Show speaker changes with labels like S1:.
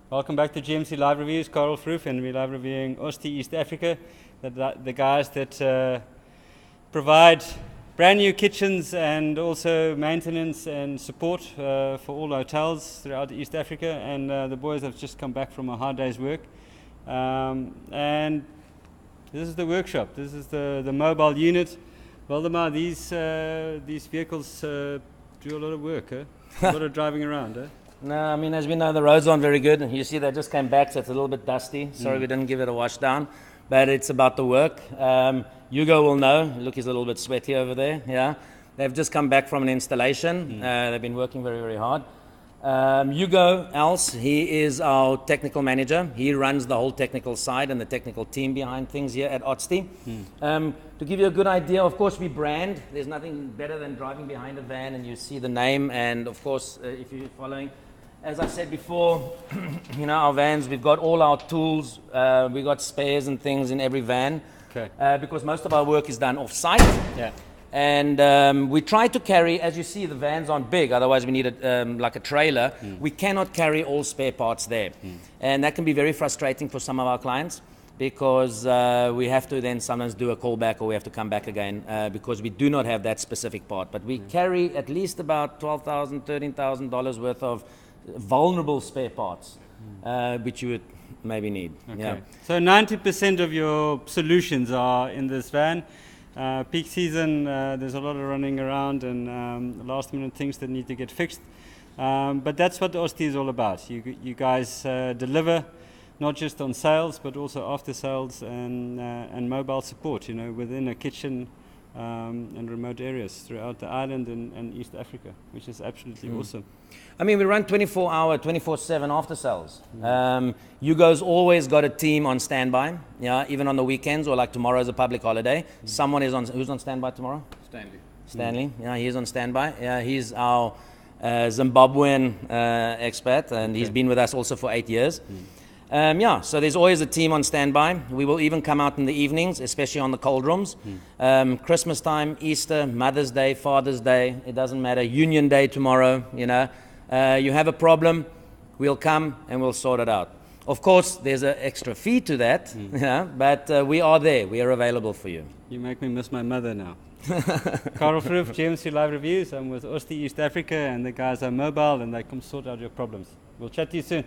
S1: Welcome back to GMC Live Reviews. Carl Froof, and we're live reviewing Ozti East Africa, the guys that provide brand new kitchens and also maintenance and support for all hotels throughout East Africa. And the boys have just come back from a hard day's work. And this is the workshop. This is the mobile unit. Waldemar, these vehicles do a lot of work, a lot of driving around.
S2: No, I mean, as we know, the roads aren't very good. You see, they just came back, so it's a little bit dusty. Sorry we didn't give it a wash down, but it's about the work. Hugo will know. Look, he's a little bit sweaty over there. Yeah, they've just come back from an installation. They've been working very, very hard. Hugo Else, he is our technical manager. He runs the whole technical side and the technical team behind things here at Ozti. To give you a good idea, of course, we brand. There's nothing better than driving behind a van and you see the name. And of course, if you're following, as I said before, you know, our vans, we've got all our tools. We've got spares and things in every van.
S1: Okay.
S2: Because most of our work is done off-site.
S1: Yeah.
S2: And we try to carry, as you see, the vans aren't big, otherwise we need like a trailer. We cannot carry all spare parts there. And that can be very frustrating for some of our clients because we have to then sometimes do a callback or we have to come back again because we do not have that specific part. But we carry at least about $12,000, $13,000 worth of vulnerable spare parts, which you would maybe need.
S1: Okay.
S2: Yeah.
S1: So 90% of your solutions are in this van. Peak season, there's a lot of running around and last minute things that need to get fixed. But that's what Ozti is all about. You guys deliver not just on sales, but also after sales and mobile support, you know, within a kitchen and remote areas throughout the island and East Africa, which is absolutely awesome.
S2: I mean, we run 24-hour, 24/7 after sales. Hugo's always got a team on standby, yeah, even on the weekends or like tomorrow is a public holiday. Someone is on, who's on standby tomorrow? Stanley, yeah, he's on standby. Yeah, he's our Zimbabwean expat and he's been with us also for 8 years. Yeah, so there's always a team on standby. We will even come out in the evenings, especially on the cold rooms. Christmas time, Easter, Mother's Day, Father's Day, it doesn't matter. Union Day tomorrow, you know. You have a problem, we'll come and we'll sort it out. Of course, there's an extra fee to that, yeah, but we are there. We are available for you.
S1: You make me miss my mother now. Carl Froof, GMC Live Reviews. I'm with Ozti East Africa and the guys are mobile and they come sort out your problems. We'll chat to you soon.